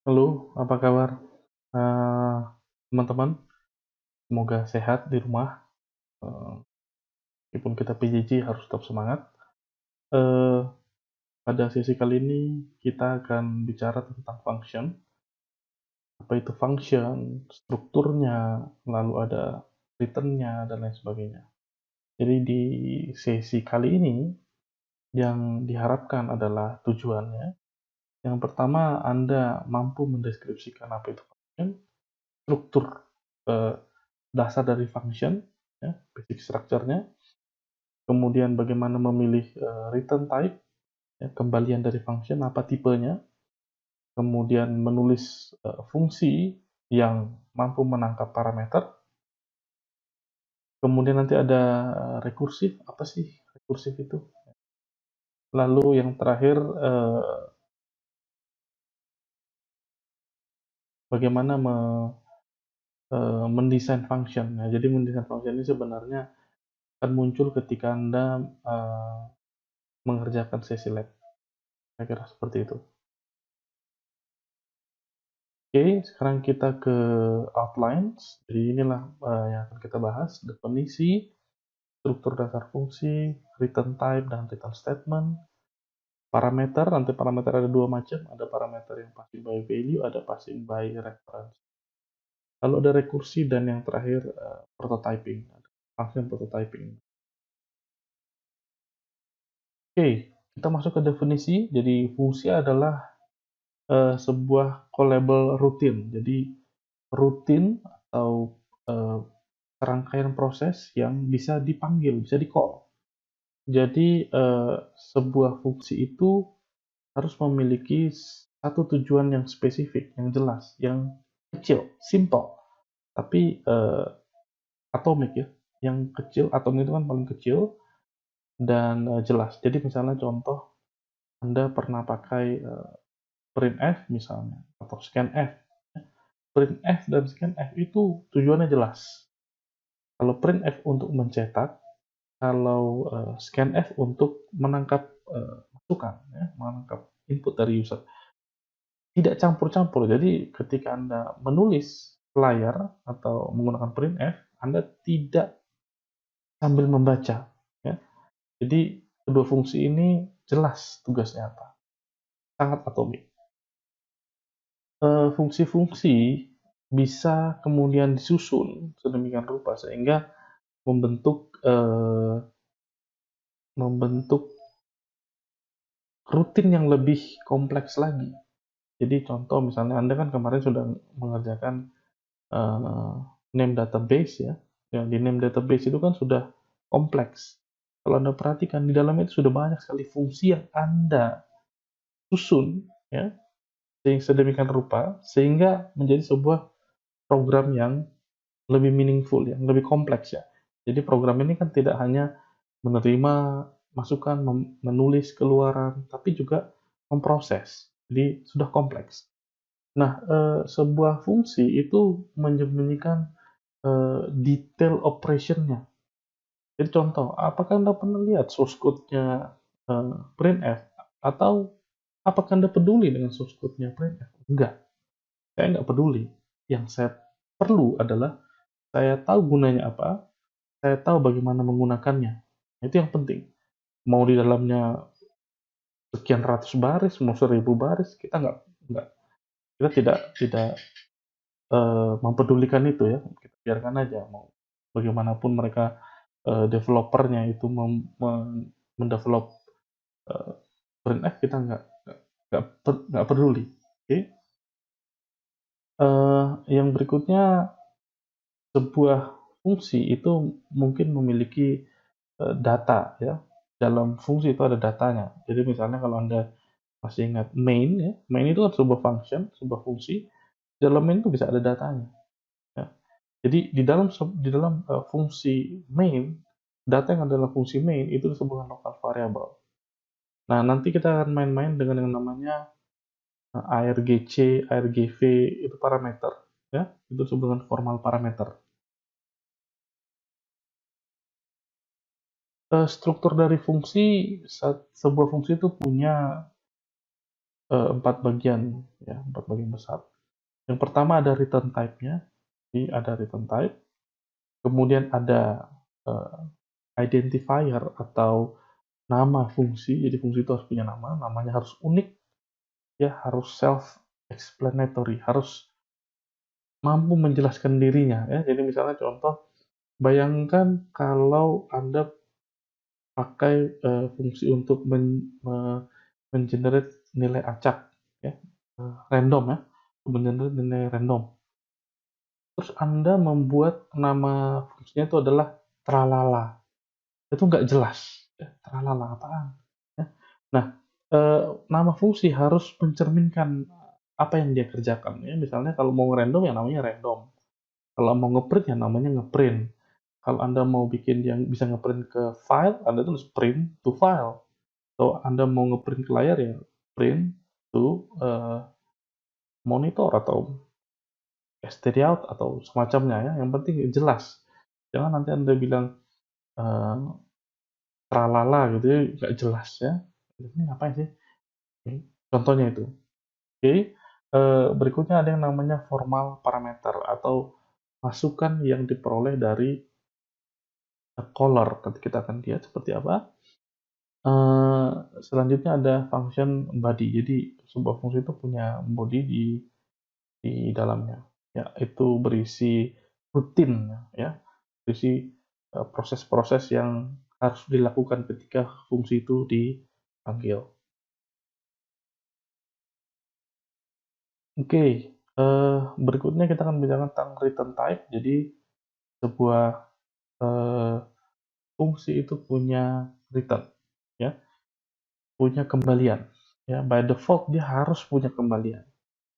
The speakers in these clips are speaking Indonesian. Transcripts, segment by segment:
Halo, apa kabar, teman-teman? Semoga sehat di rumah, meskipun kita PJJ harus tetap semangat. Eee, Pada sesi kali ini kita akan bicara tentang function, apa itu function, strukturnya, lalu ada return-nya, dan lain sebagainya. Jadi di sesi kali ini yang diharapkan adalah tujuannya, yang pertama Anda mampu mendeskripsikan apa itu function, struktur, eee, dasar dari function, ya, basic structure-nya, kemudian bagaimana memilih return type, ya, kembalian dari function apa tipenya, kemudian menulis fungsi yang mampu menangkap parameter, kemudian nanti ada rekursif, apa sih rekursif itu? Lalu yang terakhir bagaimana mendesain function. Nah, jadi mendesain function ini sebenarnya akan muncul ketika Anda mengerjakan sesi lab. Saya kira seperti itu. Oke, sekarang kita ke outlines. Jadi inilah yang akan kita bahas, definisi, struktur dasar fungsi, return type, dan return statement, parameter. Nanti parameter ada dua macam, ada parameter yang passing by value, ada passing by reference. Lalu ada rekursi, dan yang terakhir prototyping, function prototyping. Oke, kita masuk ke definisi. Jadi fungsi adalah sebuah callable rutin. Jadi rutin atau eh, serangkaian proses yang bisa dipanggil, bisa di-call. Jadi, sebuah fungsi itu harus memiliki satu tujuan yang spesifik, yang jelas, yang kecil, simple, tapi atomik ya. Yang kecil, atom itu kan paling kecil dan jelas. Jadi misalnya contoh, Anda pernah pakai printf misalnya, atau scanf. Printf dan scanf itu tujuannya jelas. Kalau printf untuk mencetak, kalau scanf untuk menangkap masukan, ya, menangkap input dari user. Tidak campur-campur. Jadi ketika Anda menulis layar atau menggunakan printf, Anda tidak sambil membaca. Ya. Jadi kedua fungsi ini jelas tugasnya apa. Sangat atomik. Fungsi-fungsi bisa kemudian disusun sedemikian rupa sehingga membentuk membentuk rutin yang lebih kompleks lagi. Jadi contoh misalnya Anda kan kemarin sudah mengerjakan uh, name database ya. Yang di name database itu kan sudah kompleks. Kalau Anda perhatikan di dalamnya itu sudah banyak sekali fungsi yang Anda susun ya, sedemikian rupa sehingga menjadi sebuah program yang lebih meaningful, yang lebih kompleks ya. Jadi program ini kan tidak hanya menerima masukan, menulis keluaran, tapi juga memproses. Jadi sudah kompleks. Nah, sebuah fungsi itu menyembunyikan detail operation-nya. Jadi contoh, apakah Anda pernah lihat source code-nya printf? Atau apakah Anda peduli dengan source code-nya printf? Enggak, saya nggak peduli. Yang saya perlu adalah saya tahu gunanya apa, saya tahu bagaimana menggunakannya. Itu yang penting. Mau di dalamnya sekian ratus baris, mau 1000 baris, kita nggak kita tidak mempedulikan itu ya. Kita biarkan aja. Mau bagaimanapun mereka developernya itu mendevelop uh, printf, kita nggak peduli. Oke, okay? Yang berikutnya, sebuah fungsi itu mungkin memiliki data ya. Dalam fungsi itu ada datanya. Jadi misalnya kalau Anda masih ingat main ya, main itu kan sebuah function, sebuah fungsi. Dalam main itu bisa ada datanya. Ya. Jadi di dalam fungsi main, data yang adalah fungsi main itu disebut local variable. Nah, nanti kita akan main-main dengan yang namanya ARGC, ARGV, itu parameter ya. Itu disebut dengan formal parameter. Struktur dari fungsi, sebuah fungsi itu punya 4 bagian, ya, 4 bagian besar. Yang pertama ada return type-nya, jadi ada return type, kemudian ada identifier atau nama fungsi, jadi fungsi itu harus punya nama, namanya harus unik, ya, harus self-explanatory, harus mampu menjelaskan dirinya, ya. Jadi misalnya contoh, bayangkan kalau Anda pakai fungsi untuk men-generate nilai acak, ya, random ya, men-generate nilai random. Terus Anda membuat nama fungsinya itu adalah tralala. Itu nggak jelas, ya, tralala apaan, ya. Nah, nama fungsi harus mencerminkan apa yang dia kerjakan, ya. Misalnya kalau mau random ya namanya random, kalau mau ngeprint ya namanya ngeprint. Kalau Anda mau bikin yang bisa ngeprint ke file, Anda tulis print to file. Kalau Anda mau ngeprint ke layar ya print to monitor atau stdout atau semacamnya, ya. Yang penting jelas. Jangan nanti Anda bilang eee, tralala gitu ya, nggak jelas ya. Ini ngapain sih? Oke, contohnya itu. Oke, berikutnya ada yang namanya formal parameter atau masukan yang diperoleh dari caller. Nanti kita akan lihat seperti apa. Selanjutnya ada function body. Jadi sebuah fungsi itu punya body di dalamnya. Ya, itu berisi rutin ya, berisi proses-proses yang harus dilakukan ketika fungsi itu dipanggil. Oke, berikutnya kita akan bicara tentang return type. Jadi sebuah eh, fungsi itu punya return, ya, punya kembalian. Ya, by default dia harus punya kembalian.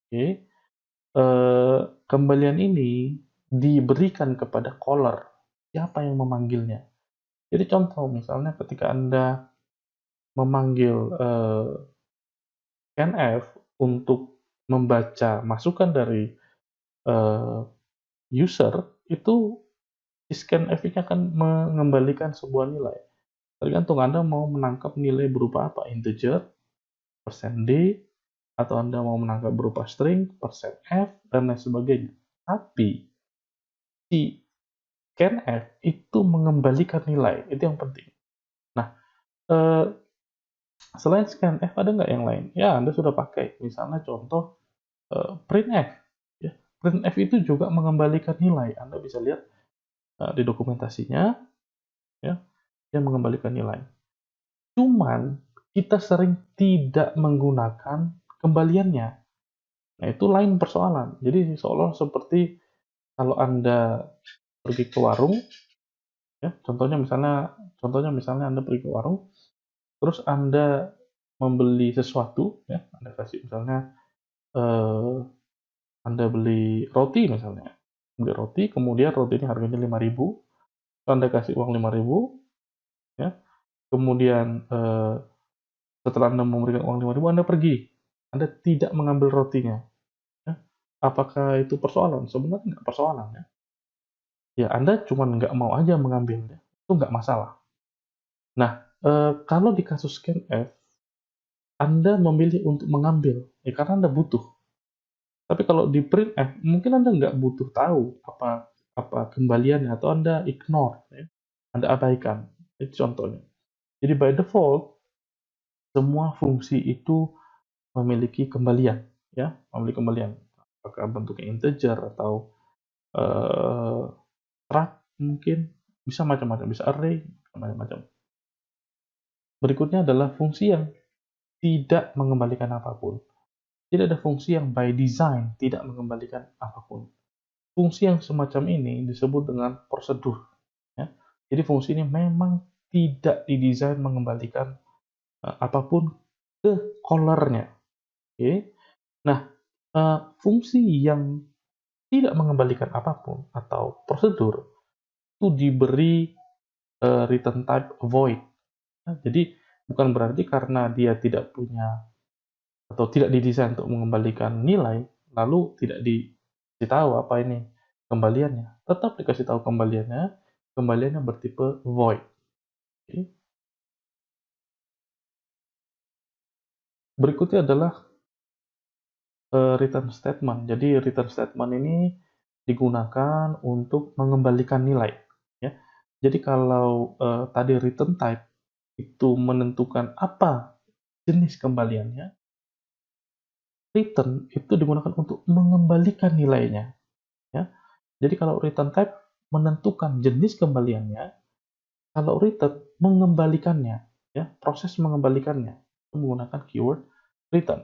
Oke, kembalian ini diberikan kepada caller, siapa yang memanggilnya. Jadi contoh misalnya ketika Anda memanggil scanf untuk membaca masukan dari eh, user, itu si scanf ini akan mengembalikan sebuah nilai. Tergantung Anda mau menangkap nilai berupa apa, integer, persen %d, atau Anda mau menangkap berupa string, persen %f, dan lain sebagainya. Tapi si scanf itu mengembalikan nilai, itu yang penting. Nah, eh, selain scanf ada nggak yang lain? Ya, Anda sudah pakai. Misalnya contoh printf. Ya. Printf itu juga mengembalikan nilai. Anda bisa lihat di dokumentasinya, ya, dia mengembalikan nilai. Cuman kita sering tidak menggunakan kembaliannya. Nah, itu lain persoalan. Jadi seolah seperti kalau Anda pergi ke warung, ya, contohnya misalnya Anda pergi ke warung, terus Anda membeli sesuatu, ya, Anda kasih misalnya eh, Anda beli roti misalnya, beli roti, kemudian roti ini harganya 5.000, Anda kasih uang 5.000, ya, kemudian setelah Anda memberikan uang 5.000, Anda pergi, Anda tidak mengambil rotinya, ya. Apakah itu persoalan? Sebenarnya nggak persoalan, ya. Ya, Anda cuma nggak mau aja mengambilnya, itu nggak masalah. Nah, kalau di kasus scanf, Anda memilih untuk mengambil, ya karena Anda butuh. Tapi kalau di printf, mungkin Anda nggak butuh tahu apa apa kembaliannya atau Anda ignore, ya. Anda abaikan. Itu contohnya. Jadi by default, semua fungsi itu memiliki kembalian, ya, memiliki kembalian. Apakah bentuknya integer atau eh, struct mungkin, bisa macam-macam, bisa array, macam-macam. Berikutnya adalah fungsi yang tidak mengembalikan apapun. Jadi ada fungsi yang by design tidak mengembalikan apapun. Fungsi yang semacam ini disebut dengan prosedur, ya. Jadi fungsi ini memang tidak didesain mengembalikan apapun ke callernya. Oke. Nah, fungsi yang tidak mengembalikan apapun atau prosedur itu diberi return type void. Nah, jadi bukan berarti karena dia tidak punya atau tidak didesain untuk mengembalikan nilai, lalu tidak dikasih tahu apa ini kembaliannya. Tetap dikasih tahu kembaliannya, kembaliannya bertipe void. Oke. Berikutnya adalah return statement. Jadi return statement ini digunakan untuk mengembalikan nilai, ya. Jadi kalau tadi return type itu menentukan apa jenis kembaliannya, return itu digunakan untuk mengembalikan nilainya, ya. Jadi kalau return type menentukan jenis kembaliannya, kalau return mengembalikannya, ya, proses mengembalikannya menggunakan keyword return.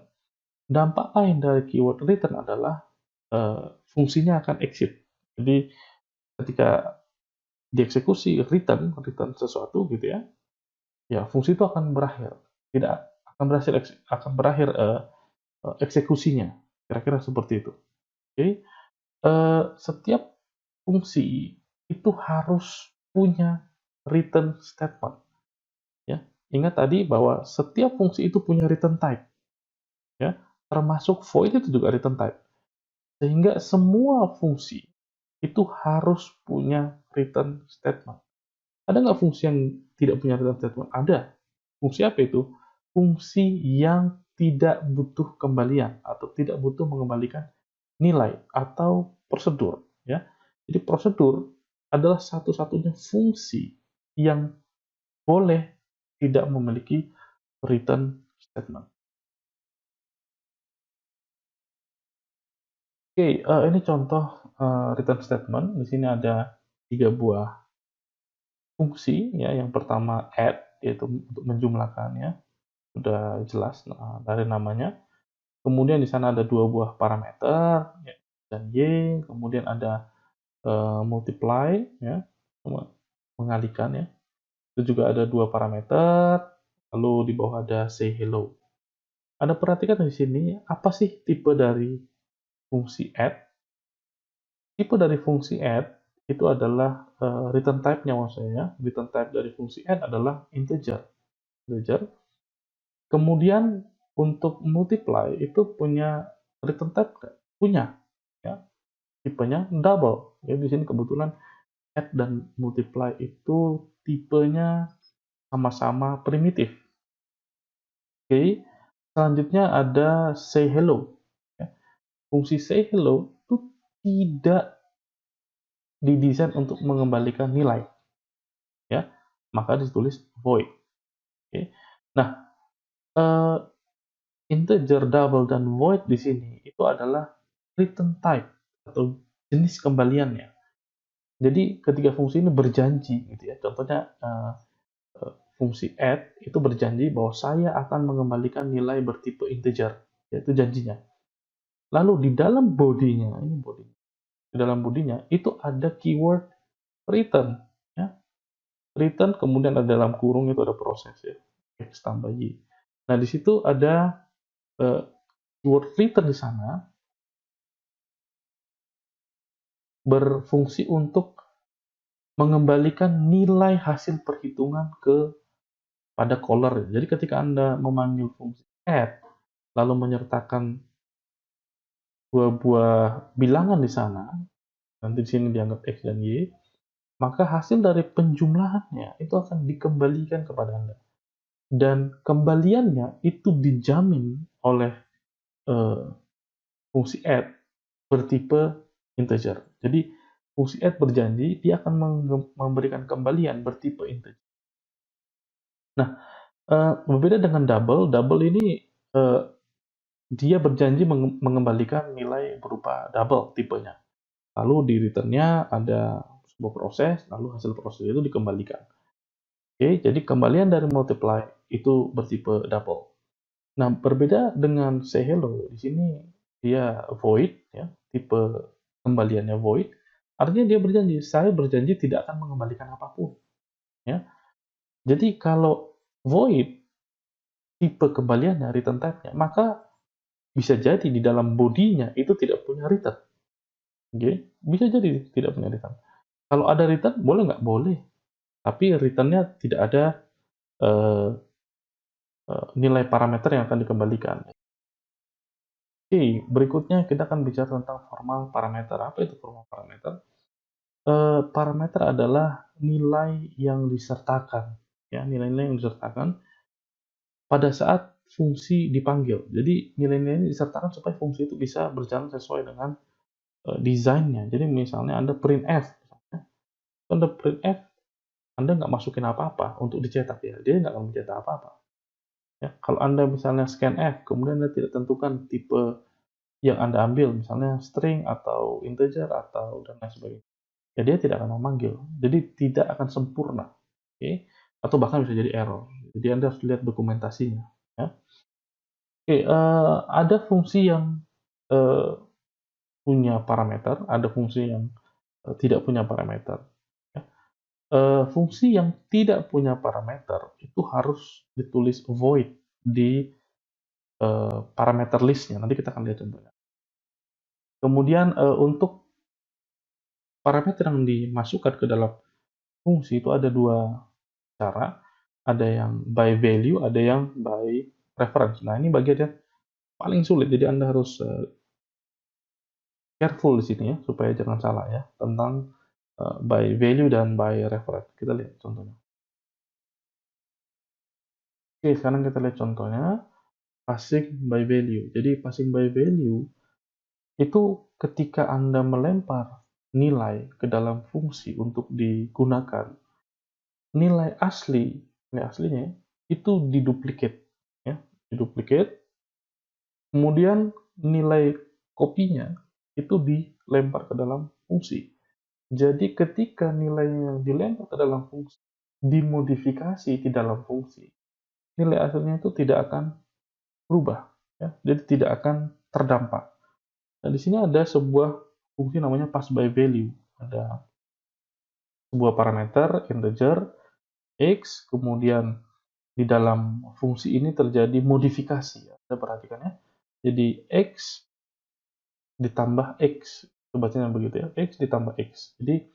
Dampak lain dari keyword return adalah fungsinya akan exit. Jadi ketika dieksekusi return sesuatu gitu ya, ya fungsi itu akan berakhir, tidak akan berhasil akan berakhir eksekusinya. Kira-kira seperti itu. Oke, setiap fungsi itu harus punya return statement. Ya, ingat tadi bahwa setiap fungsi itu punya return type. Ya, termasuk void itu juga return type. Sehingga semua fungsi itu harus punya return statement. Ada nggak fungsi yang tidak punya return statement? Ada. Fungsi apa itu? Fungsi yang tidak butuh kembalian atau tidak butuh mengembalikan nilai atau prosedur. Ya, jadi prosedur adalah satu-satunya fungsi yang boleh tidak memiliki return statement. Oke, ini contoh return statement. Di sini ada 3 buah fungsi, ya. Yang pertama add, yaitu untuk menjumlahkan, ya. Sudah jelas dari namanya. Kemudian di sana ada 2 buah parameter, ya, dan y. Kemudian ada multiply, ya, mengalihkan, ya. Itu juga ada 2 parameter. Lalu di bawah ada say hello. Anda perhatikan di sini apa sih tipe dari fungsi add? Tipe dari fungsi add itu adalah return type-nya, maksudnya return type dari fungsi add adalah integer. Kemudian untuk multiply itu punya return type nggak? Punya, ya. Tipenya double. Ya, di sini kebetulan add dan multiply itu tipenya sama-sama primitif. Oke. Selanjutnya ada say hello. Ya. Fungsi say hello itu tidak didesain untuk mengembalikan nilai, ya, maka ditulis void. Oke. Nah, eh, integer, double, dan void di sini itu adalah return type atau jenis kembaliannya. Jadi ketika fungsi ini berjanji, gitu ya, contohnya fungsi add itu berjanji bahwa saya akan mengembalikan nilai bertipe integer, yaitu janjinya. Lalu di dalam bodinya, di dalam bodinya itu ada keyword return, ya. Return, kemudian ada dalam kurung itu ada proses, ya, x tambah y. Nah, di situ ada keyword return di sana berfungsi untuk mengembalikan nilai hasil perhitungan pada caller. Jadi ketika Anda memanggil fungsi add lalu menyertakan 2 buah bilangan di sana, nanti di sini dianggap x dan y, maka hasil dari penjumlahannya itu akan dikembalikan kepada Anda. Dan kembaliannya itu dijamin oleh eh, fungsi add bertipe integer. Jadi fungsi add berjanji dia akan memberikan kembalian bertipe integer. Nah, berbeda dengan double, double ini dia berjanji mengembalikan nilai berupa double tipenya. Lalu di return-nya ada sebuah proses, lalu hasil proses itu dikembalikan. Oke, jadi kembalian dari multiply itu bertipe double. Nah, berbeda dengan say hello, di sini dia void, ya, tipe kembaliannya void. Artinya dia berjanji, saya berjanji tidak akan mengembalikan apapun, ya. Jadi kalau void tipe kembaliannya return type-nya, maka bisa jadi di dalam bodinya itu tidak punya return. Oke, bisa jadi tidak punya return. Kalau ada return boleh nggak? Boleh. Tapi return-nya tidak ada eh, nilai parameter yang akan dikembalikan. Oke, berikutnya kita akan bicara tentang formal parameter. Apa itu formal parameter? Parameter adalah nilai yang disertakan, ya, nilai-nilai yang disertakan pada saat fungsi dipanggil. Jadi nilai-nilai ini disertakan supaya fungsi itu bisa berjalan sesuai dengan desainnya. Jadi misalnya Anda printf, Anda printf, Anda nggak masukin apa-apa untuk dicetak ya, dia nggak akan mencetak apa-apa. Ya, kalau Anda misalnya scanf, kemudian Anda tidak tentukan tipe yang Anda ambil, misalnya string atau integer atau dan lain sebagainya, ya dia tidak akan memanggil. Jadi tidak akan sempurna, oke? Atau bahkan bisa jadi error. Jadi Anda harus lihat dokumentasinya, ya. Oke, ada fungsi yang eh, punya parameter, ada fungsi yang tidak punya parameter. Ya. Fungsi yang tidak punya parameter itu harus ditulis void di parameter list-nya. Nanti kita akan lihat contohnya. Kemudian untuk parameter yang dimasukkan ke dalam fungsi itu ada dua cara. Ada yang by value, ada yang by reference. Nah, ini bagian yang paling sulit. Jadi Anda harus careful di sini ya, supaya jangan salah ya, tentang by value dan by reference. Kita lihat contohnya. Oke, sekarang kita lihat contohnya, passing by value. Jadi passing by value itu ketika Anda melempar nilai ke dalam fungsi untuk digunakan, nilai aslinya itu diduplikat, ya, diduplikat, kemudian nilai kopinya itu dilempar ke dalam fungsi. Jadi ketika nilainya dilempar ke dalam fungsi, dimodifikasi di dalam fungsi, nilai aslinya itu tidak akan berubah, ya. Jadi tidak akan terdampak. Nah, di sini ada sebuah fungsi namanya pass by value. Ada sebuah parameter integer x, kemudian di dalam fungsi ini terjadi modifikasi. Anda perhatikan ya. Jadi x ditambah x, itu bacanya begitu ya. X ditambah x. Jadi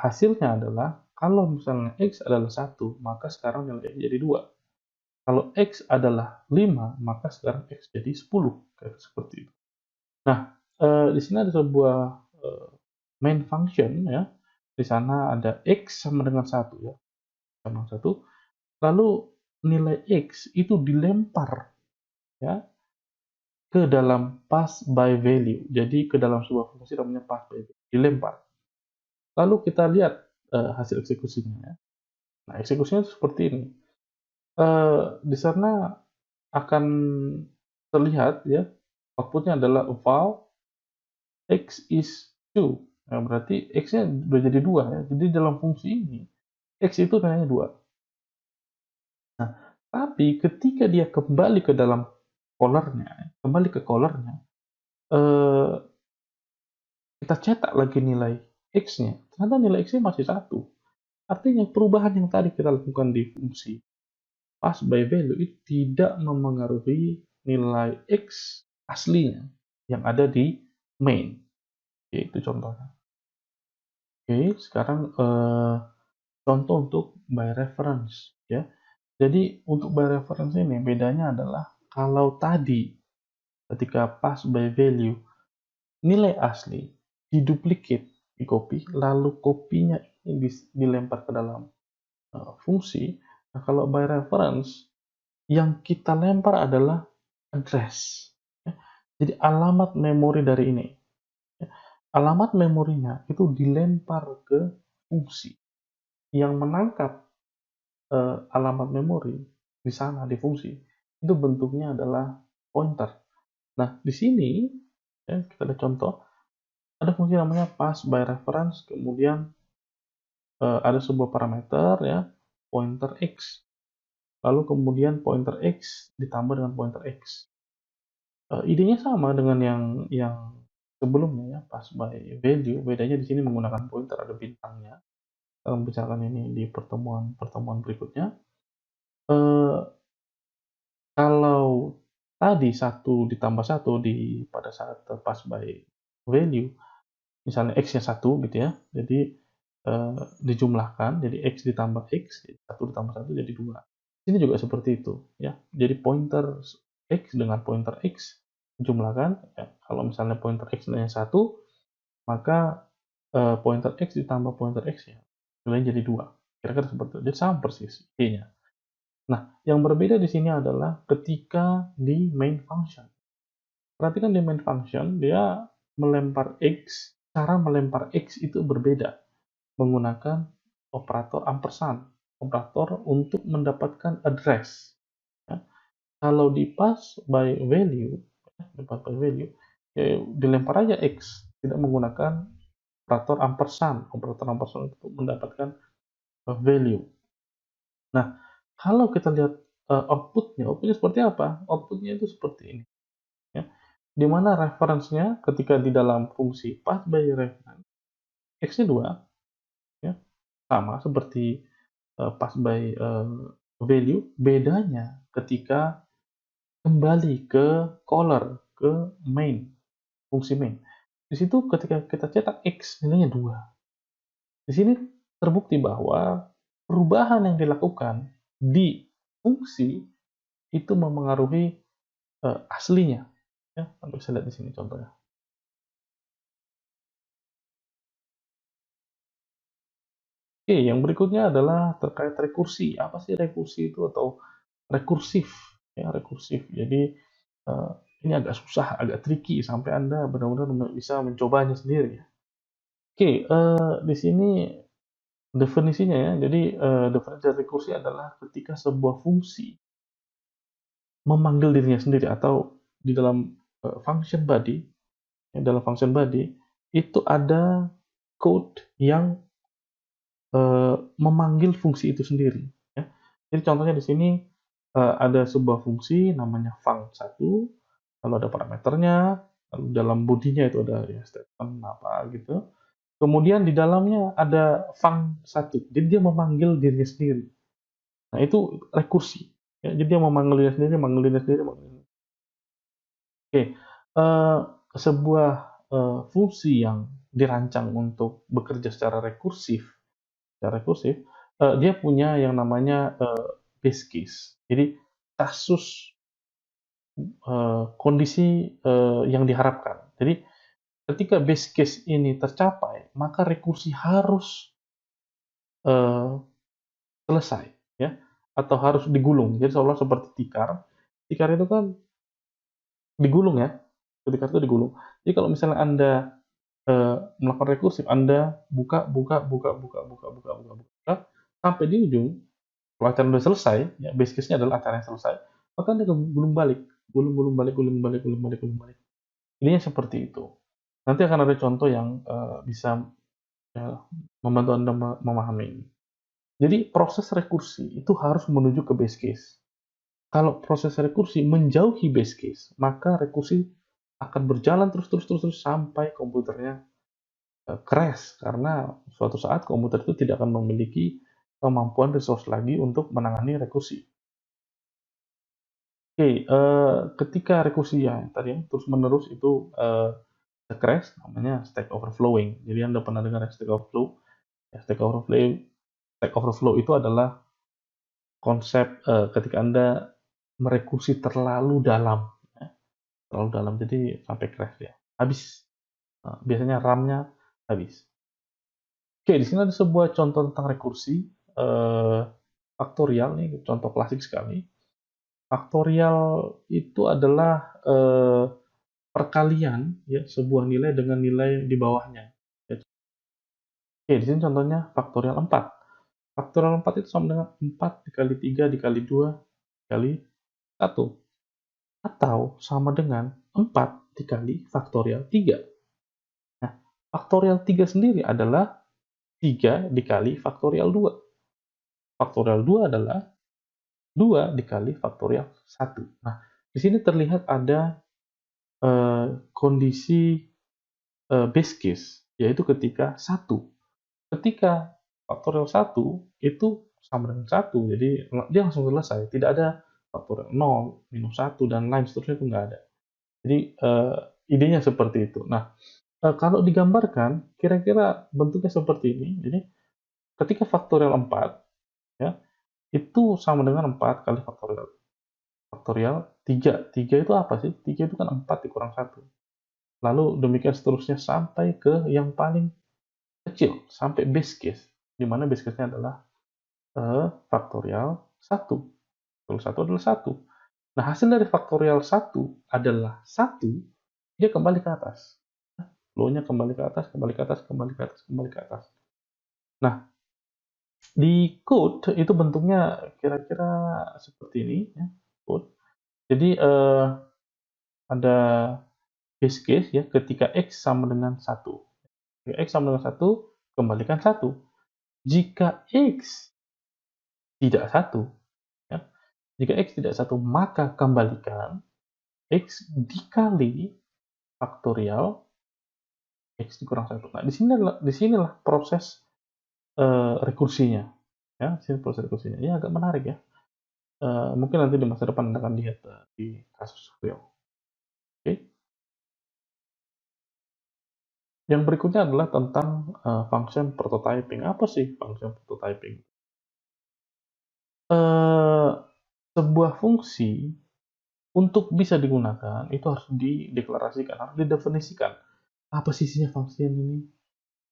hasilnya adalah kalau misalnya x adalah 1, maka sekarang nilai x jadi 2. Kalau x adalah 5, maka sekarang x jadi 10. Kayak seperti itu. Nah, di sini ada sebuah main function ya. Di sana ada x sama dengan 1 ya. Sama 1. Lalu nilai x itu dilempar ya ke dalam pass by value. Jadi ke dalam sebuah fungsi namanya pass by value. Dilempar. Lalu kita lihat hasil eksekusinya ya. Nah, eksekusinya seperti ini. Di sana akan terlihat ya, outputnya adalah val x is 2. Nah, berarti x-nya sudah jadi 2 ya. Jadi dalam fungsi ini, x itu nilainya 2. Nah, tapi ketika dia kembali ke dalam kembali ke callernya, eh, kita cetak lagi nilai x-nya. Ternyata nilai x-nya masih 1. Artinya perubahan yang tadi kita lakukan di fungsi pass by value itu tidak memengaruhi nilai x aslinya yang ada di main. Yaitu contohnya. Oke, sekarang contoh untuk by reference ya. Jadi untuk by reference ini bedanya adalah kalau tadi ketika pass by value nilai asli diduplicate, di copy, lalu kopinya ini dilempar ke dalam fungsi. Nah, kalau by reference yang kita lempar adalah address. Ya. Jadi alamat memori dari ini. Ya. Alamat memorinya itu dilempar ke fungsi yang menangkap alamat memori di sana di fungsi itu bentuknya adalah pointer. Nah, di sini ya, kita lihat contoh ada fungsi namanya pass by reference, kemudian ada sebuah parameter ya pointer x, lalu kemudian pointer x ditambah dengan pointer x. Idenya sama dengan yang sebelumnya ya, pass by value, bedanya di sini menggunakan pointer, ada bintangnya. Kita akan bicarakan ini di pertemuan berikutnya. Kalau tadi 1 ditambah 1 pada saat pass by value, misalnya x-nya 1 gitu ya, jadi dijumlahkan, jadi x ditambah x, 1 ditambah 1 jadi 2. Ini juga seperti itu ya. Jadi pointer x dengan pointer x dijumlahkan, ya. Kalau misalnya pointer x nilainya 1, maka pointer x ditambah pointer x ya, nilainya jadi 2. Kira-kira seperti itu. Jadi sama persis intinya. Nah, yang berbeda di sini adalah ketika di main function. Perhatikan di main function, dia melempar X, cara melempar X itu berbeda menggunakan operator ampersand, operator untuk mendapatkan address. Ya. Kalau di pass by value, ya, dilempar aja X, tidak menggunakan operator ampersand untuk mendapatkan value. Nah, kalau kita lihat outputnya seperti apa? Outputnya itu seperti ini. Ya. Di mana reference-nya ketika di dalam fungsi pass by reference, X-nya 2, ya, sama seperti pass by value, bedanya ketika kembali ke caller, ke main, fungsi main. Di situ ketika kita cetak X nilainya 2. Di sini terbukti bahwa perubahan yang dilakukan di fungsi itu memengaruhi aslinya. Ya, Anda bisa lihat di sini contohnya. Oke, yang berikutnya adalah terkait rekursi. Apa sih rekursi itu atau rekursif? Ya, rekursif. Jadi eh, ini agak susah, agak tricky sampai Anda benar-benar bisa mencobanya sendiri. Oke, di sini definisinya ya. Jadi definisi rekursi adalah ketika sebuah fungsi memanggil dirinya sendiri atau di dalam function body, ya, dalam function body itu ada code yang memanggil fungsi itu sendiri. Ya. Jadi contohnya di sini ada sebuah fungsi namanya func1, lalu ada parameternya, lalu dalam bodinya itu ada ya, statement apa gitu. Kemudian di dalamnya ada func1, jadi dia memanggil dirinya sendiri. Nah itu rekursi. Ya, jadi dia memanggil dirinya sendiri, memanggil dirinya sendiri, memanggil dirinya. Oke, sebuah fungsi yang dirancang untuk bekerja secara rekursif, dia punya yang namanya base case. Jadi kasus kondisi yang diharapkan. Jadi ketika base case ini tercapai, maka rekursi harus eh, selesai, ya, atau harus digulung. Jadi seolah seperti tikar. Tikar itu kan digulung ya, tikar itu digulung. Jadi kalau misalnya Anda melakukan rekursif, Anda buka, buka, buka, buka, buka, buka, buka, buka, sampai di ujung. Kalau acara sudah selesai, ya base case-nya adalah acara yang selesai, maka Anda gulung balik, gulung, gulung balik, gulung balik, gulung balik, gulung balik. Ininya seperti itu. Nanti akan ada contoh yang bisa ya, membantu Anda memahami ini. Jadi proses rekursi itu harus menuju ke base case. Kalau proses rekursi menjauhi base case, maka rekursi akan berjalan terus sampai komputernya crash karena suatu saat komputer itu tidak akan memiliki kemampuan resource lagi untuk menangani rekursi. Oke, ketika rekursi yang tadi ya, terus-menerus itu crash, namanya Stack Overflowing. Jadi Anda pernah dengar Stack Overflow? Ya, Stack Overflow itu adalah konsep ketika Anda merekursi terlalu dalam, ya, terlalu dalam, jadi sampai crash ya, habis. Biasanya RAM-nya habis. Oke, di sini ada sebuah contoh tentang rekursi, eh, faktorial nih, contoh klasik sekali. Faktorial itu adalah perkalian ya sebuah nilai dengan nilai di bawahnya. Oke, di sini contohnya faktorial 4. Faktorial 4 itu sama dengan 4 dikali 3 dikali 2 dikali 1. Atau sama dengan 4 dikali faktorial 3. Nah, faktorial 3 sendiri adalah 3 dikali faktorial 2. Faktorial 2 adalah 2 dikali faktorial 1. Nah, di sini terlihat ada kondisi base case, yaitu ketika 1. Ketika faktorial 1 itu sama dengan 1, jadi dia langsung selesai. Tidak ada faktorial 0, minus 1, dan lain seterusnya itu nggak ada. Jadi idenya seperti itu. Nah, kalau digambarkan, kira-kira bentuknya seperti ini. Jadi ketika faktorial 4, ya, itu sama dengan 4 kali faktorial. Faktorial 3. 3 itu apa sih? 3 itu kan 4 dikurang 1. Lalu demikian seterusnya sampai ke yang paling kecil, sampai base case, di mana base case-nya adalah faktorial 1. Faktorial 1 adalah 1. Nah, hasil dari faktorial 1 adalah 1, dia kembali ke atas. Flow-nya kembali ke atas, kembali ke atas, kembali ke atas, kembali ke atas. Nah, di code itu bentuknya kira-kira seperti ini, ya, code. Jadi, ada base case ya, ketika X sama dengan 1. Jika X sama dengan 1, kembalikan 1. Jika X tidak 1, ya, jika X tidak 1, maka kembalikan X dikali faktorial X dikurang 1. Nah, di sinilah proses rekursinya. Ya, di sini proses rekursinya. Ya, agak menarik ya. Mungkin nanti di masa depan Anda akan lihat di kasus real. Oke. Yang berikutnya adalah tentang function prototyping. Apa sih function prototyping? Sebuah fungsi untuk bisa digunakan itu harus dideklarasikan, harus didefinisikan. Apa sih isinya fungsi ini?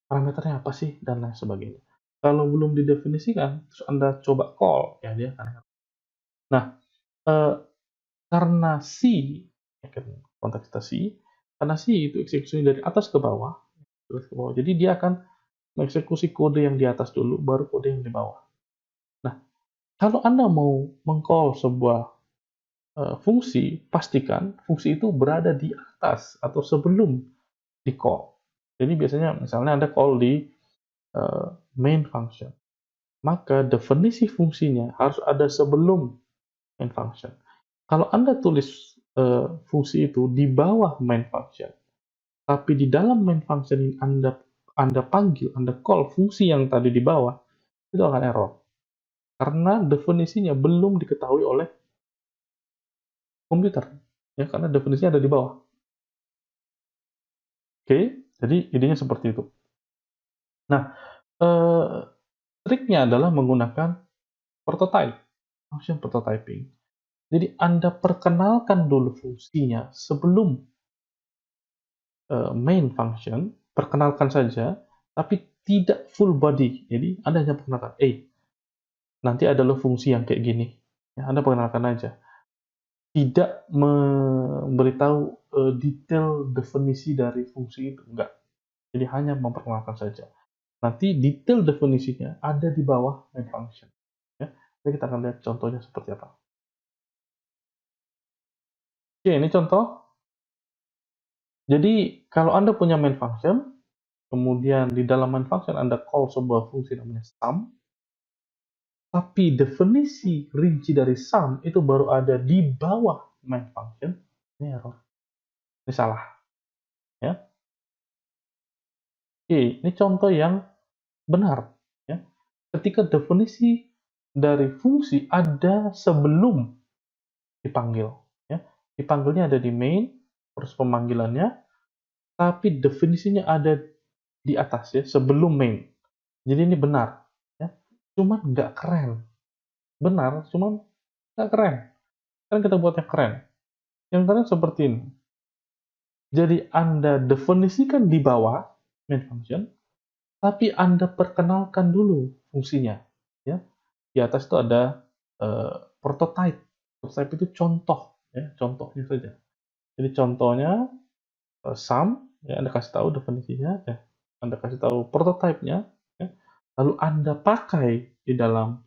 Parameternya apa sih? Dan lain sebagainya. Kalau belum didefinisikan, terus Anda coba call, ya dia akan error. Nah, eh, karena C, ya kan, konteks kita C, karena C itu eksekusi dari atas ke bawah, terus ke bawah. Jadi dia akan mengeksekusi kode yang di atas dulu, baru kode yang di bawah. Nah, kalau Anda mau mengcall sebuah fungsi, pastikan fungsi itu berada di atas atau sebelum di call. Jadi biasanya misalnya Anda call di main function, maka definisi fungsinya harus ada sebelum main function. Kalau Anda tulis fungsi itu di bawah main function, tapi di dalam main function ini Anda panggil, Anda call fungsi yang tadi di bawah, itu akan error. Karena definisinya belum diketahui oleh komputer. Ya, karena definisinya ada di bawah. Oke, jadi idenya seperti itu. Nah, triknya adalah menggunakan prototype, function prototyping. Jadi Anda perkenalkan dulu fungsinya sebelum main function, perkenalkan saja, tapi tidak full body. Jadi Anda hanya perkenalkan, nanti ada lo fungsi yang kayak gini. Ya, Anda perkenalkan aja. Tidak memberitahu detail definisi dari fungsi itu, enggak. Jadi hanya memperkenalkan saja. Nanti detail definisinya ada di bawah main function. Ya. Jadi kita akan lihat contohnya seperti apa. Oke, ini contoh. Jadi kalau Anda punya main function, kemudian di dalam main function Anda call sebuah fungsi namanya sum, tapi definisi rinci dari sum itu baru ada di bawah main function, ini error. Ini salah. Ya. Oke, ini contoh yang benar. Ya. Ketika definisi dari fungsi ada sebelum dipanggil. Ya. Dipanggilnya ada di main, terus pemanggilannya, tapi definisinya ada di atas ya, sebelum main. Jadi ini benar. Ya. Cuman nggak keren. Benar, cuman nggak keren. Kan kita buatnya keren. Yang keren seperti ini. Jadi Anda definisikan di bawah main function, tapi Anda perkenalkan dulu fungsinya. Ya. Di atas itu ada prototype. Prototype itu contoh, ya, contohnya saja. Jadi contohnya sum, ya, Anda kasih tahu definisinya, Anda kasih tahu prototipenya, ya, lalu Anda pakai di dalam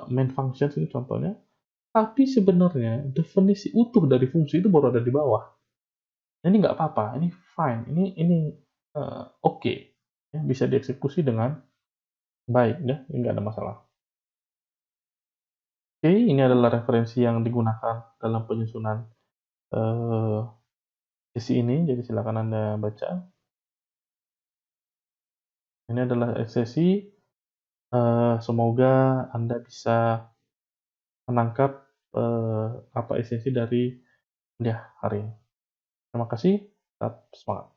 main function ini contohnya, tapi sebenarnya definisi utuh dari fungsi itu baru ada di bawah. Ini nggak apa-apa, ini fine, ini oke, ya, bisa dieksekusi dengan baik, ya, ini nggak ada masalah. Oke, ini adalah referensi yang digunakan dalam penyusunan sesi ini, jadi silakan Anda baca. Ini adalah sesi, semoga Anda bisa menangkap apa esensi dari kuliah hari ini. Terima kasih, tetap semangat.